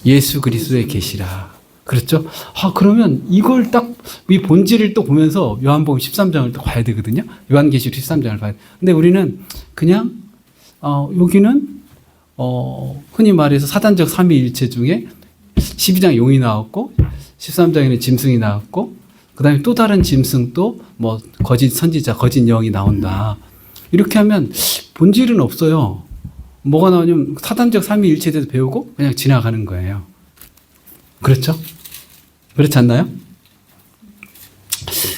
예수 그리스도의 계시라. 그렇죠? 그러면 이걸 딱, 이 본질을 또 보면서 요한복음 13장을 또 봐야 되거든요. 요한계시록 13장을 봐야 돼. 근데 우리는 그냥, 여기는, 흔히 말해서 사단적 삼위일체 중에 12장 용이 나왔고, 13장에는 짐승이 나왔고, 그 다음에 또 다른 짐승도 뭐, 거짓 선지자, 거짓 영이 나온다. 이렇게 하면 본질은 없어요. 뭐가 나오냐면 사단적 삼위일체에 대해서 배우고 그냥 지나가는 거예요. 그렇죠? 그렇지 않나요?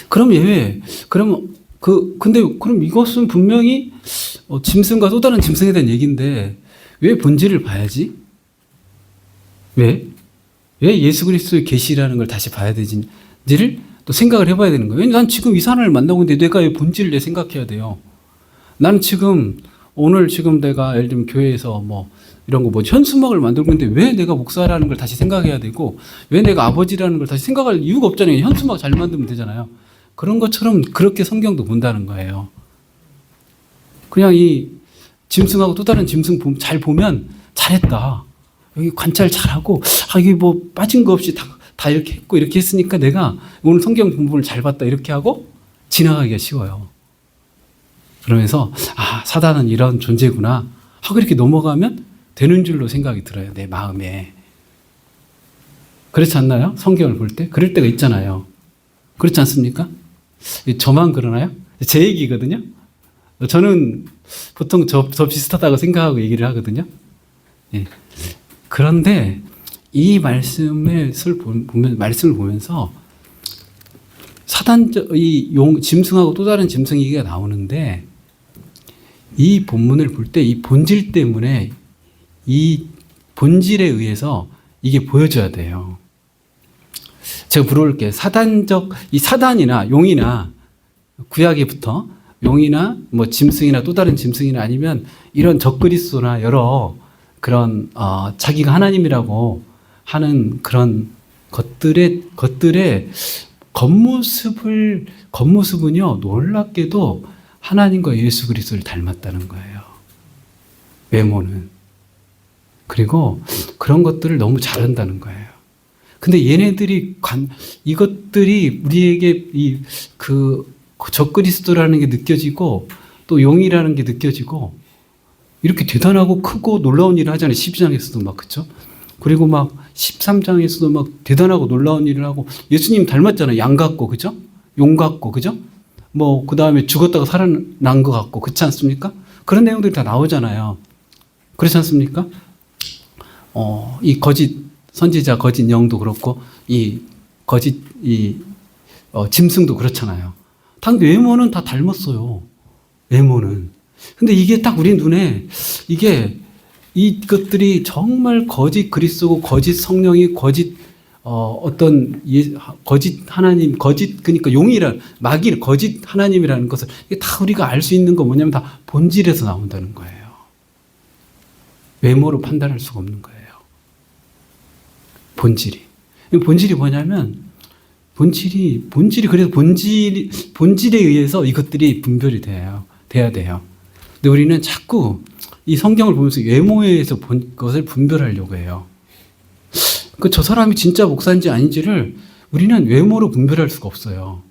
그럼 왜? 그러면 근데 그럼 이것은 분명히 짐승과 또 다른 짐승에 대한 얘기인데 왜 본질을 봐야지? 왜 예수 그리스도의 계시라는 걸 다시 봐야 되지를 또 생각을 해봐야 되는 거예요. 난 지금 이 사람을 만나고 있는데 내가 왜 본질을 내 생각해야 돼요? 나는 지금 오늘 지금 내가 예를 들면 교회에서 뭐 이런 거 뭐 현수막을 만들고 있는데 왜 내가 목사라는 걸 다시 생각해야 되고 왜 내가 아버지라는 걸 다시 생각할 이유가 없잖아요. 현수막 잘 만들면 되잖아요. 그런 것처럼 그렇게 성경도 본다는 거예요. 그냥 이 짐승하고 또 다른 짐승 잘 보면 잘했다. 여기 관찰 잘하고 이게 뭐 빠진 거 없이 다 이렇게 했고 이렇게 했으니까 내가 오늘 성경 본문을 잘 봤다 이렇게 하고 지나가기가 쉬워요. 그러면서 사단은 이런 존재구나 하고 이렇게 넘어가면 되는 줄로 생각이 들어요. 내 마음에. 그렇지 않나요? 성경을 볼 때? 그럴 때가 있잖아요. 그렇지 않습니까? 저만 그러나요? 제 얘기거든요. 저는 보통 저 비슷하다고 생각하고 얘기를 하거든요. 예. 그런데 이 말씀을 보면서 사단적 이 짐승하고 또 다른 짐승 얘기가 나오는데 이 본문을 볼 때 이 본질 때문에 이 본질에 의해서 이게 보여져야 돼요. 제가 물어볼게요. 이 사단이나 용이나 구약에부터 용이나 뭐 짐승이나 또 다른 짐승이나 아니면 이런 적그리스도나 여러 그런 자기가 하나님이라고 하는 그런 것들의 겉모습은요 놀랍게도 하나님과 예수 그리스도를 닮았다는 거예요. 외모는. 그리고 그런 것들을 너무 잘한다는 거예요. 근데 이것들이 우리에게 적그리스도라는 게 느껴지고 또 용이라는 게 느껴지고 이렇게 대단하고 크고 놀라운 일을 하잖아요. 12장에서도 막 그렇죠? 그리고 막 13장에서도 막 대단하고 놀라운 일을 하고 예수님 닮았잖아요. 양 같고 그죠? 용 같고 그죠? 뭐 그다음에 죽었다가 살아난 것 같고 그렇지 않습니까? 그런 내용들이 다 나오잖아요. 그렇지 않습니까? 이 거짓 선지자, 거짓 영도 그렇고 이 거짓 짐승도 그렇잖아요. 당 외모는 다 닮았어요. 외모는. 근데 이게 딱 우리 눈에 이것들이 정말 거짓 그리스도고 거짓 성령이 거짓 거짓 하나님, 그러니까 마귀, 거짓 하나님이라는 것을 이게 다 우리가 알 수 있는 거 뭐냐면 다 본질에서 나온다는 거예요. 외모로 판단할 수가 없는 거예요. 본질이 뭐냐면 그래서 본질에 의해서 이것들이 분별이 돼야 돼요. 근데 우리는 자꾸 이 성경을 보면서 외모에 의해서 것을 분별하려고 해요. 저 사람이 진짜 목사인지 아닌지를 우리는 외모로 분별할 수가 없어요.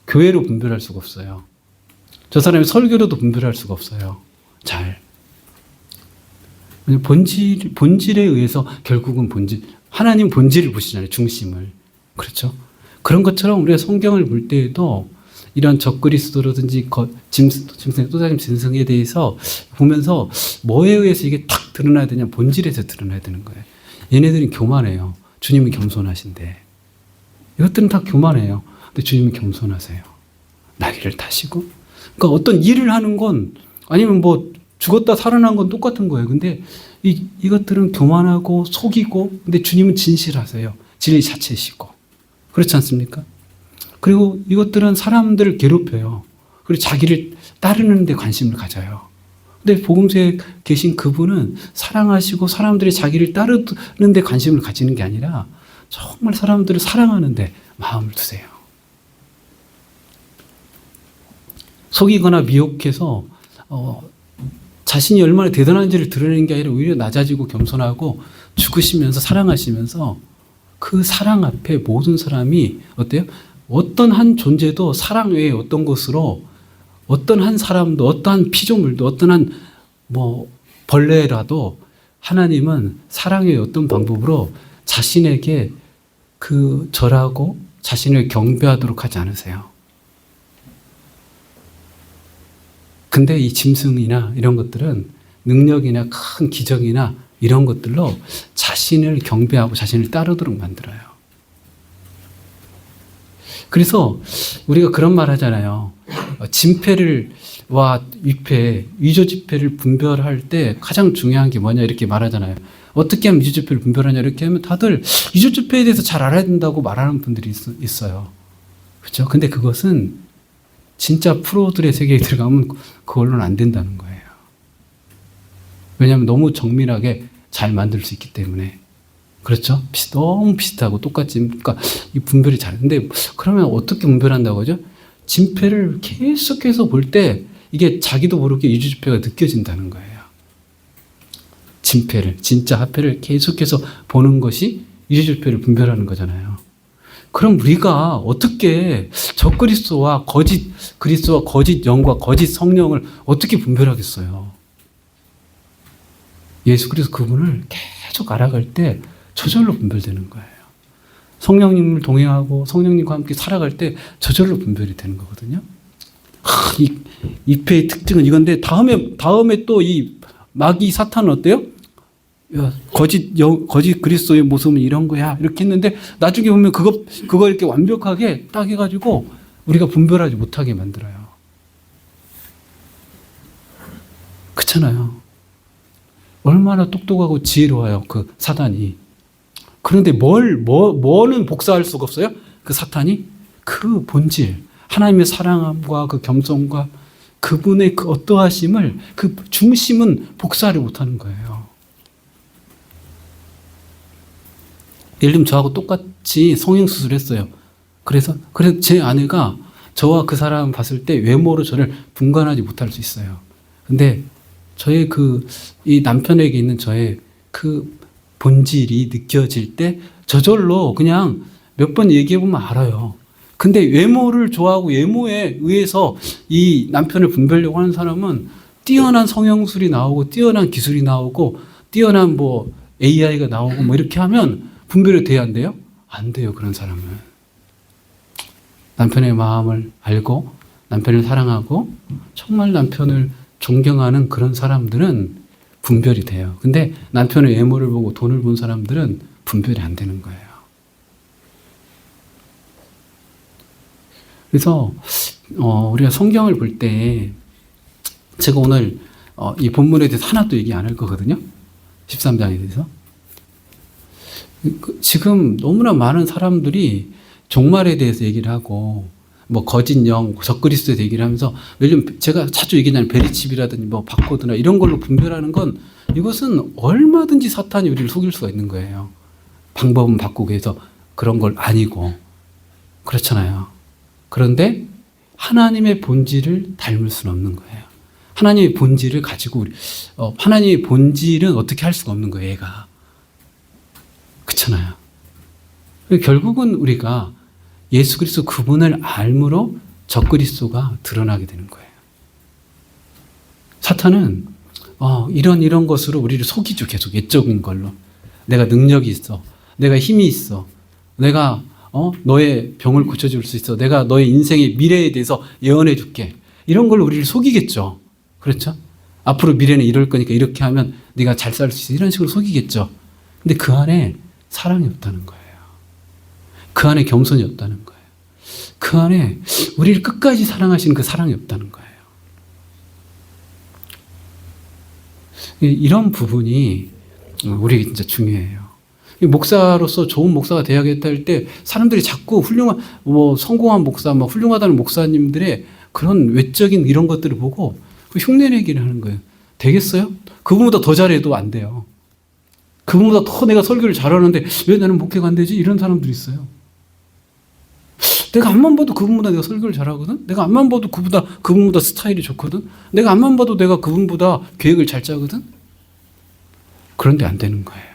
교회로 분별할 수가 없어요. 저 사람이 설교로도 분별할 수가 없어요. 잘. 본질에 의해서 결국은 하나님 본질을 보시잖아요. 중심을. 그렇죠? 그런 것처럼 우리가 성경을 볼 때에도 이런 적그리스도라든지 짐승, 또 다른 짐승에 대해서 보면서 뭐에 의해서 이게 탁 드러나야 되냐? 본질에서 드러나야 되는 거예요. 얘네들이 교만해요. 주님은 겸손하신데. 이것들은 다 교만해요. 근데 주님은 겸손하세요. 나귀를 타시고. 그러니까 어떤 일을 하는 건 아니면 뭐 죽었다 살아난 건 똑같은 거예요. 근데 이것들은 교만하고 속이고 근데 주님은 진실하세요. 진리 자체시고. 그렇지 않습니까? 그리고 이것들은 사람들을 괴롭혀요. 그리고 자기를 따르는 데 관심을 가져요. 근데 복음서에 계신 그분은 사랑하시고 사람들이 자기를 따르는 데 관심을 가지는 게 아니라 정말 사람들을 사랑하는 데 마음을 두세요. 속이거나 미혹해서 자신이 얼마나 대단한지를 드러내는 게 아니라 오히려 낮아지고 겸손하고 죽으시면서 사랑하시면서 그 사랑 앞에 모든 사람이 어때요? 어떤 한 존재도 사랑 외에 어떤 것으로 어떤 한 사람도 어떠한 피조물도 어떤 한 벌레라도 하나님은 사랑의 어떤 방법으로 자신에게 절하고 자신을 경배하도록 하지 않으세요. 근데 이 짐승이나 이런 것들은 능력이나 큰 기적이나 이런 것들로 자신을 경배하고 자신을 따르도록 만들어요. 그래서 우리가 그런 말 하잖아요. 진폐와 위폐, 위조지폐를 분별할 때 가장 중요한 게 뭐냐 이렇게 말하잖아요. 어떻게 하면 위조지폐를 분별하냐 이렇게 하면 다들 위조지폐에 대해서 잘 알아야 된다고 말하는 분들이 있어요. 그렇죠? 근데 그것은 진짜 프로들의 세계에 들어가면 그걸로는 안 된다는 거예요. 왜냐하면 너무 정밀하게 잘 만들 수 있기 때문에. 그렇죠? 너무 비슷하고 똑같이, 그러니까 이 분별이 잘하는데, 그러면 어떻게 분별한다고 하죠? 진폐를 계속해서 볼 때 이게 자기도 모르게 위조지폐가 느껴진다는 거예요. 진폐를, 진짜 화폐를 계속해서 보는 것이 위조지폐를 분별하는 거잖아요. 그럼 우리가 어떻게 적그리스도와 거짓 그리스도와 거짓 영과 거짓 성령을 어떻게 분별하겠어요? 예수 그리스도 그분을 계속 알아갈 때 저절로 분별되는 거예요. 성령님을 동행하고 성령님과 함께 살아갈 때 저절로 분별이 되는 거거든요. 이 입회의 특징은 이건데 다음에 또 이 마귀 사탄은 어때요? 야, 거짓 그리스도의 모습은 이런 거야 이렇게 했는데 나중에 보면 그거 이렇게 완벽하게 딱 해가지고 우리가 분별하지 못하게 만들어요. 그렇잖아요. 얼마나 똑똑하고 지혜로워요 그 사단이. 그런데 뭐는 복사할 수가 없어요? 그 사탄이 그 본질 하나님의 사랑함과 그 겸손과 그분의 그 어떠하심을 그 중심은 복사를 못하는 거예요. 예를 들면 저하고 똑같이 성형수술을 했어요. 그래서 제 아내가 저와 그 사람 봤을 때 외모로 저를 분간하지 못할 수 있어요. 근데 저의 이 남편에게 있는 저의 그 본질이 느껴질 때 저절로 그냥 몇 번 얘기해보면 알아요. 근데 외모를 좋아하고 외모에 의해서 이 남편을 분별하려고 하는 사람은 뛰어난 성형술이 나오고 뛰어난 기술이 나오고 뛰어난 AI가 나오고 이렇게 하면 분별이 돼야 안 돼요? 안 돼요, 그런 사람은. 남편의 마음을 알고 남편을 사랑하고 정말 남편을 존경하는 그런 사람들은 분별이 돼요. 근데 남편의 외모를 보고 돈을 본 사람들은 분별이 안 되는 거예요. 그래서 우리가 성경을 볼 때 제가 오늘 이 본문에 대해서 하나도 얘기 안 할 거거든요. 13장에 대해서. 지금 너무나 많은 사람들이 종말에 대해서 얘기를 하고 거짓 영, 적그리스도에 대해 얘기를 하면서 예를 들면 제가 자주 얘기하는 베리칩이라든지 바코드나 이런 걸로 분별하는 건 이것은 얼마든지 사탄이 우리를 속일 수가 있는 거예요. 방법은 바꾸고 해서 그런 걸 아니고 그렇잖아요. 그런데 하나님의 본질을 닮을 수는 없는 거예요. 하나님의 본질을 가지고 하나님의 본질은 어떻게 할 수가 없는 거예요, 얘가. 그렇잖아요. 결국은 우리가 예수 그리스도 그분을 알므로 적그리스도가 드러나게 되는 거예요. 사탄은 이런 것으로 우리를 속이죠. 계속 외적인 걸로. 내가 능력이 있어. 내가 힘이 있어. 내가 너의 병을 고쳐줄 수 있어. 내가 너의 인생의 미래에 대해서 예언해 줄게. 이런 걸로 우리를 속이겠죠. 그렇죠? 앞으로 미래는 이럴 거니까 이렇게 하면 네가 잘 살 수 있어. 이런 식으로 속이겠죠. 근데 그 안에 사랑이 없다는 거예요. 그 안에 겸손이 없다는 거예요. 그 안에 우리를 끝까지 사랑하시는 그 사랑이 없다는 거예요. 이런 부분이 우리에게 진짜 중요해요. 목사로서 좋은 목사가 되어야겠다 할 때 사람들이 자꾸 성공한 목사, 훌륭하다는 목사님들의 그런 외적인 이런 것들을 보고 흉내내기를 하는 거예요. 되겠어요? 그분보다 더 잘해도 안 돼요. 그분보다 더 내가 설교를 잘하는데 왜 나는 목회가 안 되지? 이런 사람들이 있어요. 내가 앞만 봐도 그분보다 내가 설교를 잘하거든? 내가 앞만 봐도 그분보다 스타일이 좋거든? 내가 앞만 봐도 내가 그분보다 계획을 잘 짜거든? 그런데 안 되는 거예요.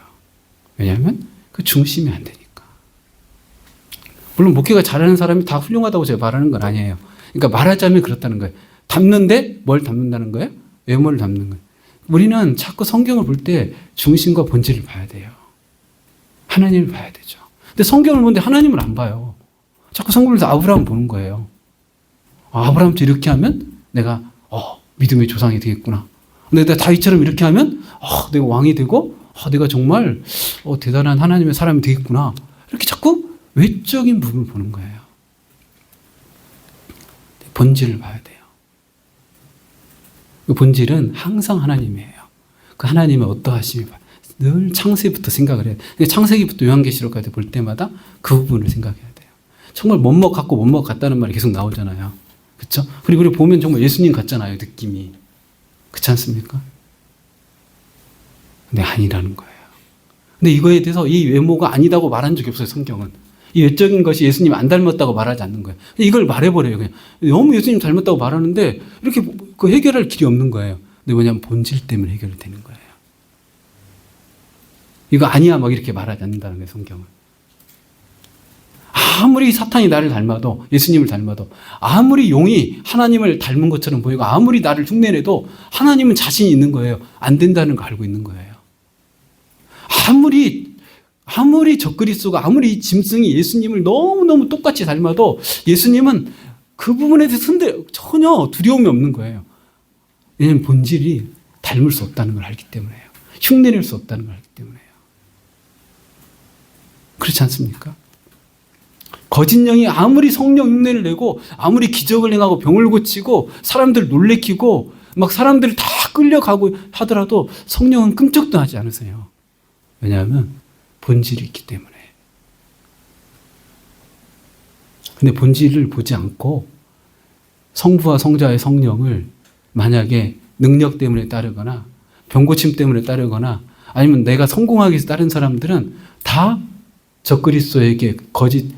왜냐하면 그 중심이 안 되니까. 물론 목회가 잘하는 사람이 다 훌륭하다고 제가 말하는 건 아니에요. 그러니까 말하자면 그렇다는 거예요. 담는데 뭘 담는다는 거예요? 외모를 담는 거예요. 우리는 자꾸 성경을 볼 때 중심과 본질을 봐야 돼요. 하나님을 봐야 되죠. 근데 성경을 보는데 하나님을 안 봐요. 자꾸 성경에서 아브라함을 보는 거예요. 아브라함도 이렇게 하면 내가 믿음의 조상이 되겠구나. 내가 다윗처럼 이렇게 하면 내가 왕이 되고 내가 정말 대단한 하나님의 사람이 되겠구나. 이렇게 자꾸 외적인 부분을 보는 거예요. 본질을 봐야 돼요. 그 본질은 항상 하나님이에요. 그 하나님의 어떠하심이 늘 창세기부터 생각을 해요. 창세기부터 요한계시록까지 볼 때마다 그 부분을 생각해야 돼요. 정말 멋먹 같고 멋먹 같다는 말이 계속 나오잖아요. 그렇죠? 그리고 우리 보면 정말 예수님 같잖아요. 느낌이. 그렇지 않습니까? 근데 아니라는 거예요. 근데 이거에 대해서 이 외모가 아니다고 말한 적이 없어요. 성경은. 이 외적인 것이 예수님 안 닮았다고 말하지 않는 거예요. 이걸 말해버려요. 그냥. 너무 예수님 닮았다고 말하는데 이렇게 그 해결할 길이 없는 거예요. 근데 뭐냐면 본질 때문에 해결이 되는 거예요. 이거 아니야 막 이렇게 말하지 않는다는 거예요. 성경은. 아무리 사탄이 나를 닮아도 예수님을 닮아도 아무리 용이 하나님을 닮은 것처럼 보이고 아무리 나를 흉내내도 하나님은 자신이 있는 거예요. 안 된다는 거 알고 있는 거예요. 아무리 적그리스도가 아무리 짐승이 예수님을 너무너무 똑같이 닮아도 예수님은 그 부분에 대해서 전혀 두려움이 없는 거예요. 왜냐하면 본질이 닮을 수 없다는 걸 알기 때문에요. 흉내낼 수 없다는 걸 알기 때문에요. 그렇지 않습니까? 거짓 영이 아무리 성령 흉내를 내고 아무리 기적을 행하고 병을 고치고 사람들 놀래키고 막 사람들이 다 끌려가고 하더라도 성령은 끔찍도 하지 않으세요. 왜냐하면 본질이 있기 때문에. 근데 본질을 보지 않고 성부와 성자의 성령을 만약에 능력 때문에 따르거나 병고침 때문에 따르거나 아니면 내가 성공하기 위해서 따른 사람들은 다 적그리스도에게 거짓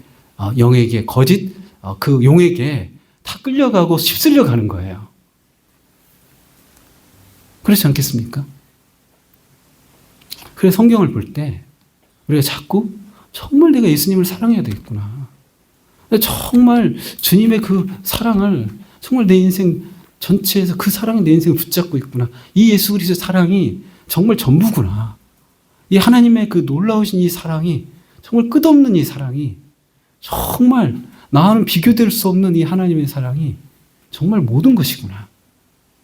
영에게 거짓 그 용에게 다 끌려가고 휩쓸려 가는 거예요. 그렇지 않겠습니까? 그래서 성경을 볼 때 우리가 자꾸 정말 내가 예수님을 사랑해야 되겠구나. 정말 주님의 그 사랑을 정말 내 인생 전체에서 그 사랑이 내 인생을 붙잡고 있구나. 이 예수 그리스도의 사랑이 정말 전부구나. 이 하나님의 그 놀라우신 이 사랑이 정말 끝없는 이 사랑이 정말 나와는 비교될 수 없는 이 하나님의 사랑이 정말 모든 것이구나.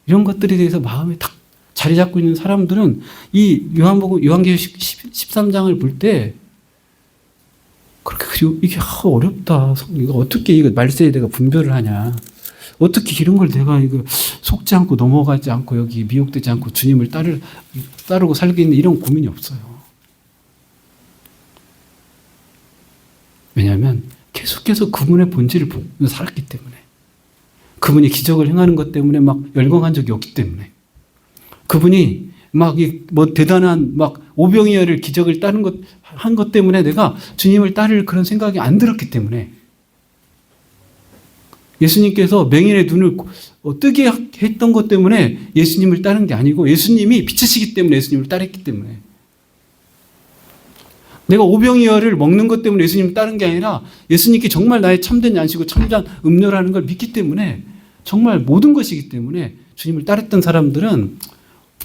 이런 것들에 대해서 마음에 딱 자리 잡고 있는 사람들은 이 요한계시록 13장을 볼 때 그렇게 그리고 이게 어렵다. 이거 어떻게 이거 말세에 내가 분별을 하냐. 어떻게 이런 걸 내가 이거 속지 않고 넘어가지 않고 여기 미혹되지 않고 주님을 따르고 살겠는 이런 고민이 없어요. 왜냐하면 계속해서 그분의 본질을 보면서 살았기 때문에 그분이 기적을 행하는 것 때문에 막 열광한 적이 없기 때문에 그분이 막 뭐 대단한 막 오병이어를 기적을 한 것 때문에 내가 주님을 따를 그런 생각이 안 들었기 때문에 예수님께서 맹인의 눈을 뜨게 했던 것 때문에 예수님을 따른 게 아니고 예수님이 빛이시기 때문에 예수님을 따랐기 때문에 내가 오병이어를 먹는 것 때문에 예수님을 따른 게 아니라 예수님께 정말 나의 참된 양식이고 참된 음료라는 걸 믿기 때문에 정말 모든 것이기 때문에 주님을 따랐던 사람들은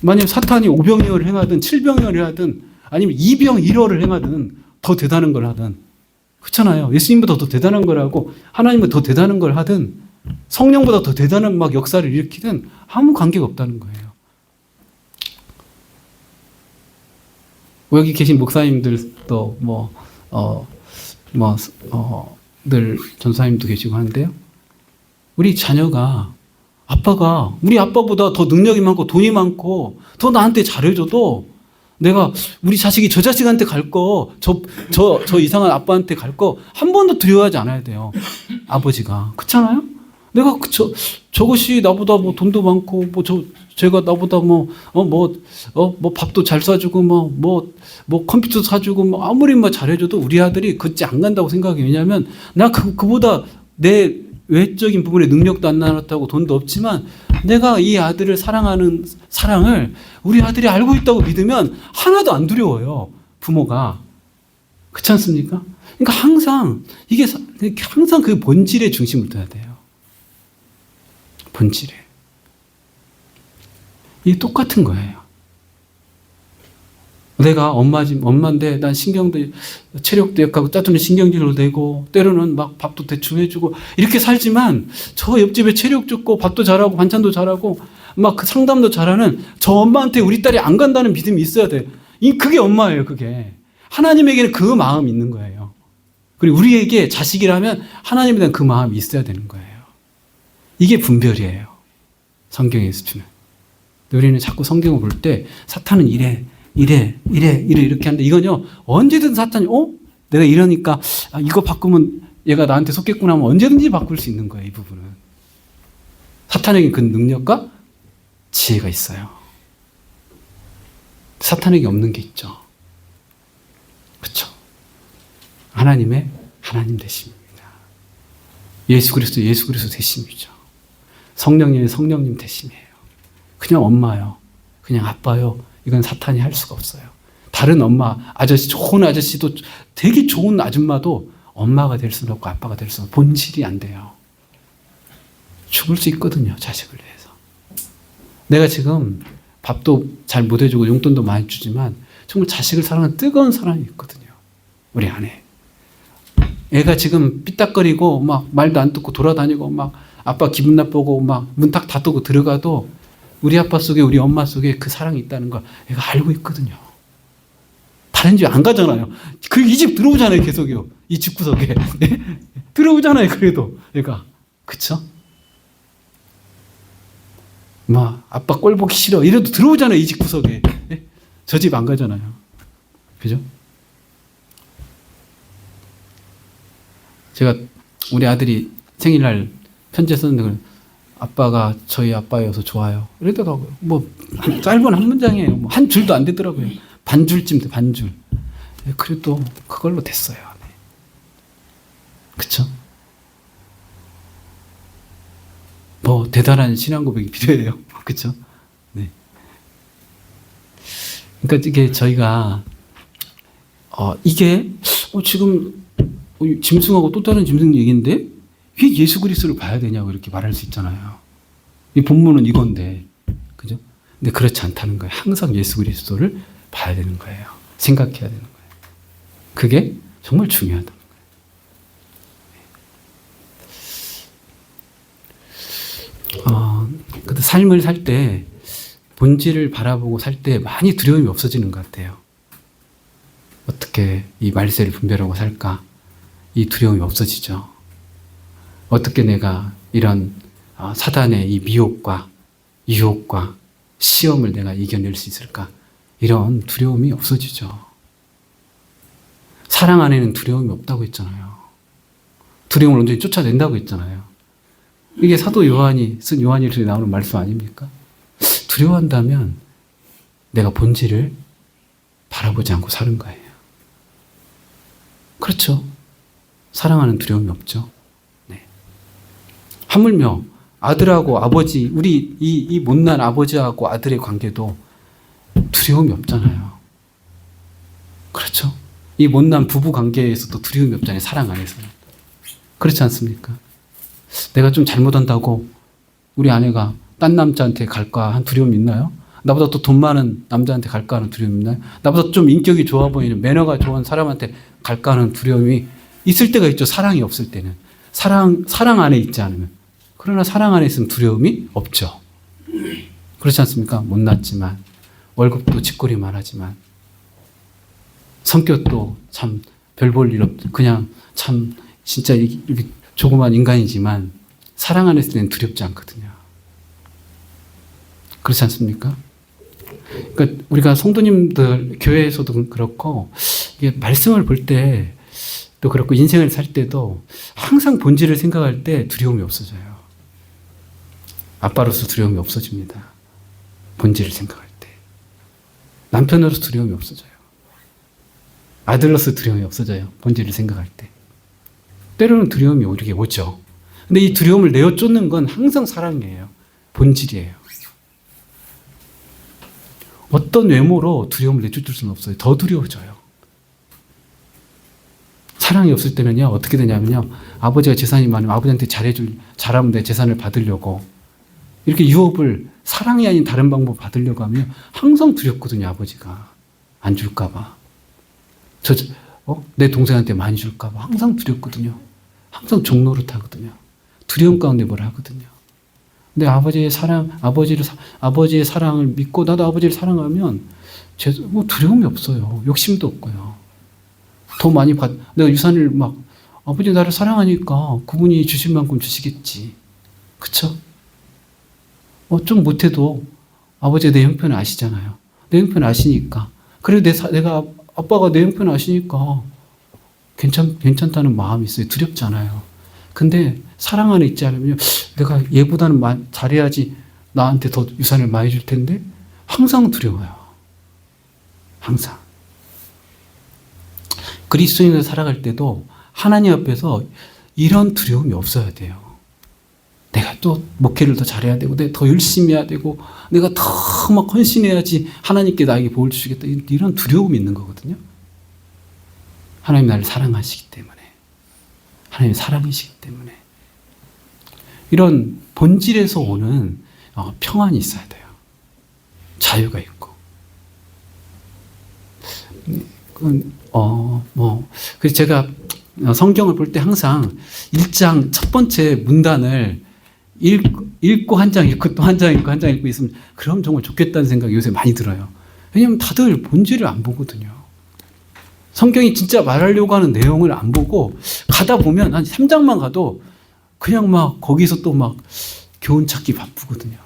만약 사탄이 오병이어를 행하든 칠병이어를 하든 아니면 이병일어를 행하든 더 대단한 걸 하든 그렇잖아요. 예수님보다 더 대단한 걸 하고 하나님보다 더 대단한 걸 하든 성령보다 더 대단한 막 역사를 일으키든 아무 관계가 없다는 거예요. 여기 계신 목사님들도 늘 전사님도 계시고 하는데요. 우리 자녀가 우리 아빠보다 더 능력이 많고 돈이 많고 더 나한테 잘해줘도 내가 우리 자식이 저 자식한테 갈 거, 저 이상한 아빠한테 갈 거 한 번도 두려워하지 않아야 돼요. 아버지가. 그렇잖아요? 내가 저것이 나보다 뭐 돈도 많고 제가 나보다 밥도 잘 사주고 뭐 컴퓨터 사주고 아무리 잘해줘도 우리 아들이 그치 안 간다고 생각해요. 왜냐하면 나 그보다 내 외적인 부분에 능력도 안 나눴다고 돈도 없지만 내가 이 아들을 사랑하는 사랑을 우리 아들이 알고 있다고 믿으면 하나도 안 두려워요. 부모가. 그렇지 않습니까? 그러니까 항상 항상 그 본질에 중심을 둬야 돼요. 본질에. 이게 똑같은 거예요. 내가 엄마인데 난 신경도 체력도 약하고 짜투는 신경질로 내고 때로는 막 밥도 대충 해주고 이렇게 살지만 저 옆집에 체력 좋고 밥도 잘하고 반찬도 잘하고 막 그 상담도 잘하는 저 엄마한테 우리 딸이 안 간다는 믿음이 있어야 돼. 그게 엄마예요. 그게. 하나님에게는 그 마음이 있는 거예요. 그리고 우리에게 자식이라면 하나님에 대한 그 마음이 있어야 되는 거예요. 이게 분별이에요. 성경에서 주는. 우리는 자꾸 성경을 볼 때 사탄은 이래 이렇게 하는데 이건요 언제든 사탄이 내가 이러니까 이거 바꾸면 얘가 나한테 속겠구나 하면 언제든지 바꿀 수 있는 거예요. 이 부분은. 사탄에게 그 능력과 지혜가 있어요. 사탄에게 없는 게 있죠. 그렇죠. 하나님의 하나님 되심입니다. 예수 그리스도 되심이죠. 성령님의 성령님 되심이에요. 그냥 엄마요. 그냥 아빠요. 이건 사탄이 할 수가 없어요. 다른 엄마, 좋은 아저씨도 되게 좋은 아줌마도 엄마가 될 수는 없고 아빠가 될 수는 없고 본질이 안 돼요. 죽을 수 있거든요. 자식을 위해서. 내가 지금 밥도 잘 못 해주고 용돈도 많이 주지만 정말 자식을 사랑하는 뜨거운 사랑이 있거든요. 우리 안에. 애가 지금 삐딱거리고 막 말도 안 듣고 돌아다니고 막 아빠 기분 나쁘고 막 문 딱 닫고 들어가도 우리 아빠 속에 우리 엄마 속에 그 사랑이 있다는 걸 애가 알고 있거든요. 다른 집 안 가잖아요. 이 집 들어오잖아요. 계속요. 이 집구석에. 네? 들어오잖아요. 그래도 애가. 그쵸? 막 아빠 꼴 보기 싫어. 이래도 들어오잖아요. 이 집구석에. 네? 저 집 안 가잖아요. 그죠? 제가 우리 아들이 생일날 편지 썼는데 아빠가 저희 아빠여서 좋아요. 이러더라고요. 짧은 한 문장이에요. 한 줄도 안 되더라고요. 반줄쯤 돼, 반줄. 그래도 그걸로 됐어요. 네. 그쵸? 대단한 신앙 고백이 필요해요. 그쵸? 네. 그러니까 이게 저희가, 이게, 지금, 짐승하고 또 다른 짐승 얘기인데, 왜 예수 그리스도를 봐야 되냐고 이렇게 말할 수 있잖아요. 이 본문은 이건데, 그죠? 근데 그렇지 않다는 거예요. 항상 예수 그리스도를 봐야 되는 거예요. 생각해야 되는 거예요. 그게 정말 중요하다는 거예요. 근데 삶을 살 때, 본질을 바라보고 살 때 많이 두려움이 없어지는 것 같아요. 어떻게 이 말세를 분별하고 살까? 이 두려움이 없어지죠. 어떻게 내가 이런 사단의 이 미혹과 유혹과 시험을 내가 이겨낼 수 있을까? 이런 두려움이 없어지죠. 사랑 안에는 두려움이 없다고 했잖아요. 두려움을 온전히 쫓아낸다고 했잖아요. 이게 사도 요한이 쓴 요한일서에 나오는 말씀 아닙니까? 두려워한다면 내가 본질을 바라보지 않고 사는 거예요. 그렇죠. 사랑하는 두려움이 없죠. 네. 하물며 아들하고 아버지, 우리 이 못난 아버지하고 아들의 관계도 두려움이 없잖아요. 그렇죠. 이 못난 부부 관계에서도 두려움이 없잖아요. 사랑 안에서는. 그렇지 않습니까? 내가 좀 잘못한다고 우리 아내가 딴 남자한테 갈까 한 두려움이 있나요? 나보다 또 돈 많은 남자한테 갈까 하는 두려움이 있나요? 나보다 좀 인격이 좋아 보이는 매너가 좋은 사람한테 갈까 하는 두려움이 있을 때가 있죠. 사랑이 없을 때는. 사랑 안에 있지 않으면. 그러나 사랑 안에 있으면 두려움이 없죠. 그렇지 않습니까? 못났지만, 월급도 쥐꼬리만 하지만, 성격도 참 별 볼 일 없죠. 그냥 참 진짜 이렇게 조그만 인간이지만, 사랑 안에 있을 때는 두렵지 않거든요. 그렇지 않습니까? 그러니까 우리가 성도님들, 교회에서도 그렇고, 이게 말씀을 볼 때, 또 그렇고 인생을 살 때도 항상 본질을 생각할 때 두려움이 없어져요. 아빠로서 두려움이 없어집니다. 본질을 생각할 때. 남편으로서 두려움이 없어져요. 아들로서 두려움이 없어져요. 본질을 생각할 때. 때로는 두려움이 우리에게 오죠. 근데 이 두려움을 내어 쫓는 건 항상 사랑이에요. 본질이에요. 어떤 외모로 두려움을 내쫓을 수는 없어요. 더 두려워져요. 사랑이 없을 때는요, 어떻게 되냐면요, 아버지가 재산이 많으면 아버지한테 잘하면 내 재산을 받으려고, 이렇게 유업을 사랑이 아닌 다른 방법 받으려고 하면 항상 두렵거든요, 아버지가. 안 줄까봐. 내 동생한테 많이 줄까봐 항상 두렵거든요. 항상 종노릇 하거든요. 두려움 가운데 뭘 하거든요. 근데 아버지의 사랑을 믿고 나도 아버지를 사랑하면 두려움이 없어요. 욕심도 없고요. 더 많이 내가 유산을 아버지 나를 사랑하니까 그분이 주실 만큼 주시겠지. 그쵸? 좀 못해도 아버지가 내 형편을 아시잖아요. 내 형편을 아시니까. 그래도 내가 아빠가 내 형편을 아시니까 괜찮다는 마음이 있어요. 두렵지 않아요. 근데 사랑 안에 있지 않으면 내가 얘보다는 잘해야지 나한테 더 유산을 많이 줄 텐데 항상 두려워요. 항상. 그리스도인으로 살아갈 때도 하나님 앞에서 이런 두려움이 없어야 돼요. 내가 또 목회를 더 잘해야 되고 내가 더 열심히 해야 되고 내가 더 막 헌신해야지 하나님께 나에게 복을 주시겠다. 이런 두려움이 있는 거거든요. 하나님 나를 사랑하시기 때문에. 하나님 사랑이시기 때문에. 이런 본질에서 오는 평안이 있어야 돼요. 자유가 있고. 그래서 제가 성경을 볼 때 항상 1장 첫 번째 문단을 읽고 한 장 읽고 또 한 장 읽고 한 장 읽고 있으면 그럼 정말 좋겠다는 생각이 요새 많이 들어요. 왜냐하면 다들 본질을 안 보거든요. 성경이 진짜 말하려고 하는 내용을 안 보고 가다 보면 한 3장만 가도 그냥 거기서 또 교훈 찾기 바쁘거든요.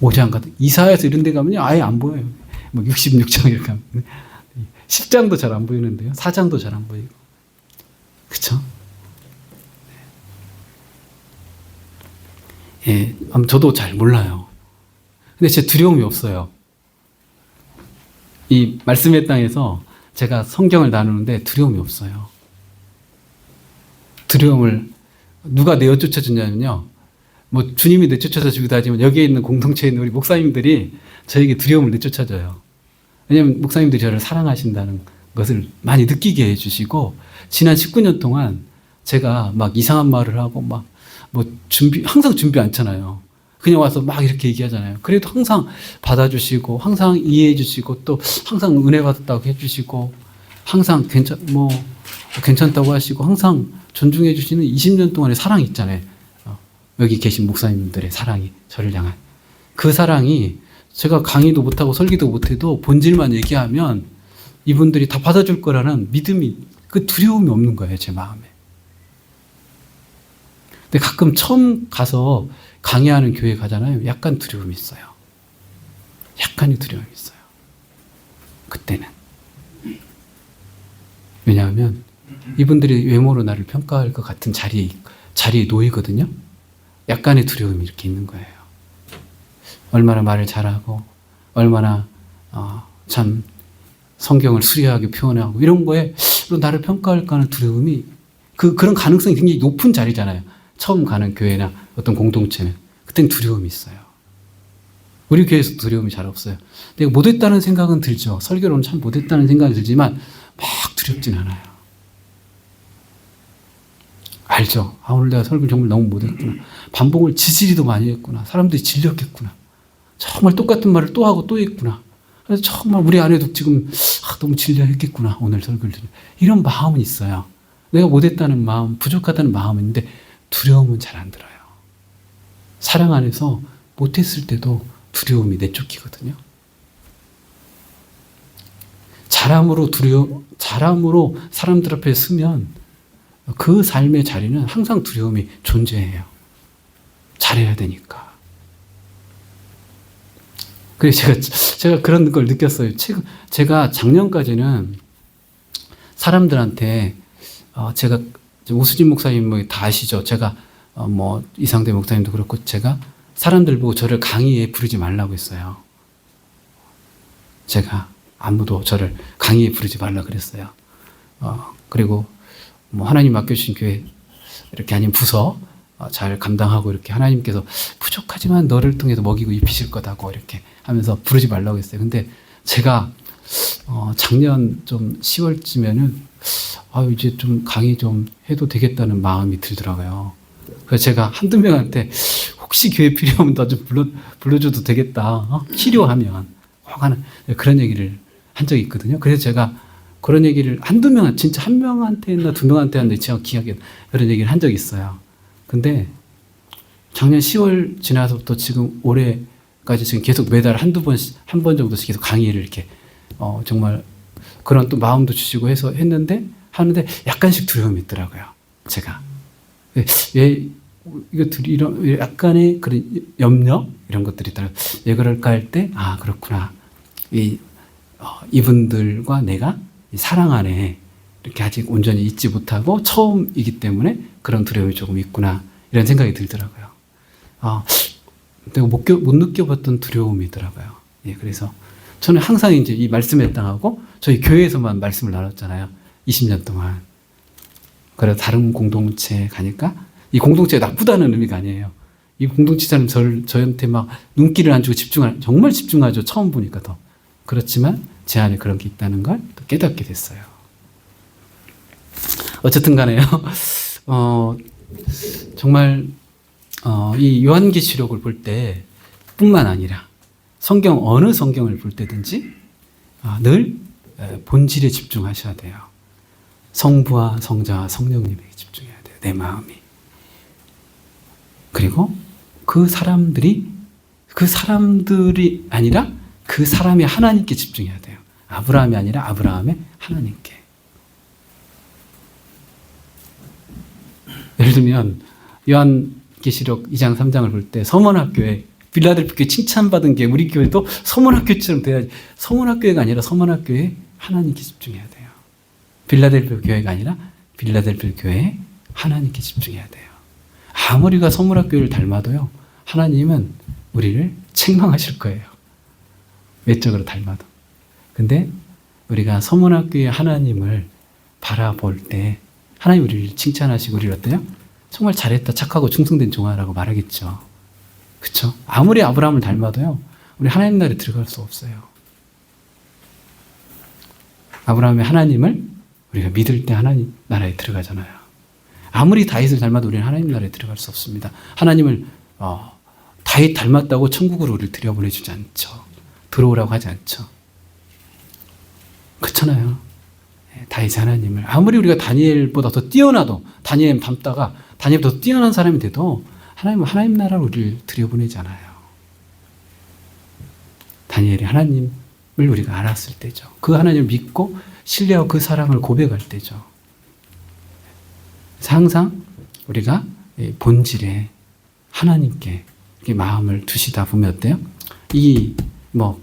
5장 가도 이사야서 이런 데 가면요 아예 안 보여요. 66장 이렇게 하면 10장도 잘 안 보이는데요. 4장도 잘 안 보이고. 그쵸? 예, 저도 잘 몰라요. 근데 제 두려움이 없어요. 이 말씀의 땅에서 제가 성경을 나누는데 두려움이 없어요. 두려움을 누가 내어 쫓아주냐면요. 주님이 내쫓아서 주기도 하지만 여기에 있는 공동체에 있는 우리 목사님들이 저에게 두려움을 내쫓아줘요. 왜냐하면 목사님들이 저를 사랑하신다는 것을 많이 느끼게 해주시고 지난 19년 동안 제가 이상한 말을 하고 항상 준비 않잖아요. 그냥 와서 이렇게 얘기하잖아요. 그래도 항상 받아주시고 항상 이해해 주시고 또 항상 은혜 받았다고 해주시고 항상 괜찮다고 하시고 항상 존중해 주시는 20년 동안의 사랑이 있잖아요. 여기 계신 목사님들의 사랑이 저를 향한 그 사랑이 제가 강의도 못하고 설교도 못해도 본질만 얘기하면 이분들이 다 받아줄 거라는 믿음이 그 두려움이 없는 거예요. 제 마음에. 근데 가끔 처음 가서 강의하는 교회 가잖아요. 약간 두려움이 있어요. 약간의 두려움이 있어요. 그때는. 왜냐하면 이분들이 외모로 나를 평가할 것 같은 자리에 놓이거든요. 약간의 두려움이 이렇게 있는 거예요. 얼마나 말을 잘하고 얼마나 참 성경을 수리하게 표현하고 이런 거에 나를 평가할까 하는 두려움이 그런 가능성이 굉장히 높은 자리잖아요. 처음 가는 교회나 어떤 공동체는. 그땐 두려움이 있어요. 우리 교회에서 두려움이 잘 없어요. 내가 못했다는 생각은 들죠. 설교로는 참 못했다는 생각이 들지만 막 두렵진 않아요. 알죠. 오늘 내가 설교를 정말 너무 못했구나. 반복을 지지리도 많이 했구나. 사람들이 질렸겠구나. 정말 똑같은 말을 또 하고 또 했구나. 그래서 정말 우리 아내도 지금 너무 질려했겠구나. 오늘 설교를 들으면. 이런 마음은 있어요. 내가 못했다는 마음, 부족하다는 마음은 있는데 두려움은 잘 안 들어요. 사랑 안에서 못했을 때도 두려움이 내쫓기거든요. 잘함으로 사람들 앞에 서면 그 삶의 자리는 항상 두려움이 존재해요. 잘해야 되니까. 그래서 제가 그런 걸 느꼈어요. 제가 작년까지는 사람들한테 제가 오수진 목사님 다 아시죠? 제가 이상대 목사님도 그렇고 제가 사람들 보고 저를 강의에 부르지 말라고 했어요. 제가 아무도 저를 강의에 부르지 말라 그랬어요. 그리고 하나님 맡겨주신 교회 이렇게 아니면 부서 잘 감당하고 이렇게 하나님께서 부족하지만 너를 통해서 먹이고 입히실 거다고 이렇게 하면서 부르지 말라고 했어요. 근데 제가 작년 좀 10월쯤에는 이제 좀 강의 좀 해도 되겠다는 마음이 들더라고요. 그래서 제가 한두 명한테 혹시 교회 필요하면 나 좀 불러줘도 되겠다. 필요하면. 혹 하는 그런 얘기를 한 적이 있거든요. 그래서 제가 그런 얘기를 한두 명, 진짜 한 명한테 했나 두 명한테 했는데 제가 기억에 그런 얘기를 한 적이 있어요. 근데 작년 10월 지나서부터 지금 올해까지 지금 계속 매달 한 번 정도씩 계속 강의를 이렇게, 정말 그런 또 마음도 주시고 해서 하는데 약간씩 두려움이 있더라고요. 제가. 왜 이런 약간의 그런 염려? 이런 것들이 있더라고요. 왜 그럴까 할 때, 그렇구나. 이분들과 내가 사랑 안에 이렇게 아직 온전히 있지 못하고 처음이기 때문에 그런 두려움이 조금 있구나. 이런 생각이 들더라고요. 내가 못 느껴봤던 두려움이더라고요. 예, 그래서 저는 항상 이제 이 말씀에 해당하고 저희 교회에서만 말씀을 나눴잖아요. 20년 동안. 그래서 다른 공동체에 가니까 이 공동체가 나쁘다는 의미가 아니에요. 이 공동체는 저한테 막 눈길을 안 주고 정말 집중하죠. 처음 보니까 더. 그렇지만 제 안에 그런 게 있다는 걸 또 깨닫게 됐어요. 어쨌든 간에요. 정말 이 요한계시록을 볼 때 뿐만 아니라 어느 성경을 볼 때든지 늘 본질에 집중하셔야 돼요. 성부와 성자와 성령님에게 집중해야 돼요. 내 마음이. 그리고 그 사람들이 아니라 그 사람이 하나님께 집중해야 돼요. 아브라함이 아니라 아브라함의 하나님께. 예를 들면 요한계시록 2장 3장을 볼 때 서문학교에 빌라델피아 교회 칭찬받은 게 우리 교회도 서문학교처럼 돼야지. 서문학교회가 아니라 서문학교에 하나님께 집중해야 돼요. 빌라델피아 교회가 아니라 빌라델피아 교회에 하나님께 집중해야 돼요. 아무리 우리가 서문학교회를 닮아도요. 하나님은 우리를 책망하실 거예요. 외적으로 닮아도. 근데 우리가 서문학교의 하나님을 바라볼 때 하나님 우리를 칭찬하시고 우리를 어때요? 정말 잘했다, 착하고 충성된 종아라고 말하겠죠. 그렇죠? 아무리 아브라함을 닮아도요. 우리 하나님 나라에 들어갈 수 없어요. 아브라함의 하나님을 우리가 믿을 때 하나님 나라에 들어가잖아요. 아무리 다윗을 닮아도 우리는 하나님 나라에 들어갈 수 없습니다. 하나님을 다윗 닮았다고 천국으로 우리를 들여보내주지 않죠. 들어오라고 하지 않죠. 그렇잖아요. 다윗의 하나님을 아무리 우리가 다니엘보다 더 뛰어나도 다니엘 닮다가 다니엘보다 더 뛰어난 사람이 돼도 하나님은 하나님 나라로 우리를 들여보내지 않아요. 다니엘이 하나님을 우리가 알았을 때죠. 그 하나님을 믿고 신뢰하고 그 사랑을 고백할 때죠. 항상 우리가 본질에 하나님께 이렇게 마음을 두시다 보면 어때요?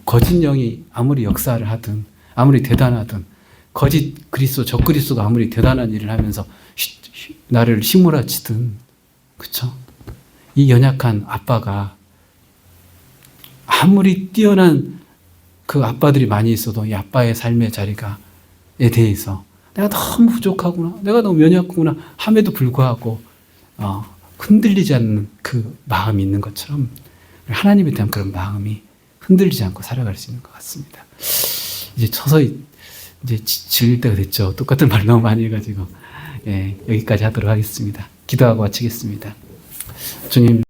거짓 영이 아무리 역사를 하든 아무리 대단하든 거짓 그리스도 적그리스도가 아무리 대단한 일을 하면서 나를 휘몰아치든 그렇죠? 이 연약한 아빠가 아무리 뛰어난 그 아빠들이 많이 있어도 이 아빠의 삶의 자리에 대해서 내가 너무 부족하구나, 내가 너무 연약하구나 함에도 불구하고 흔들리지 않는 그 마음이 있는 것처럼 하나님에 대한 그런 마음이 흔들리지 않고 살아갈 수 있는 것 같습니다. 이제 서서히 질릴 때가 됐죠. 똑같은 말 너무 많이 해가지고 여기까지 하도록 하겠습니다. 기도하고 마치겠습니다. 주님.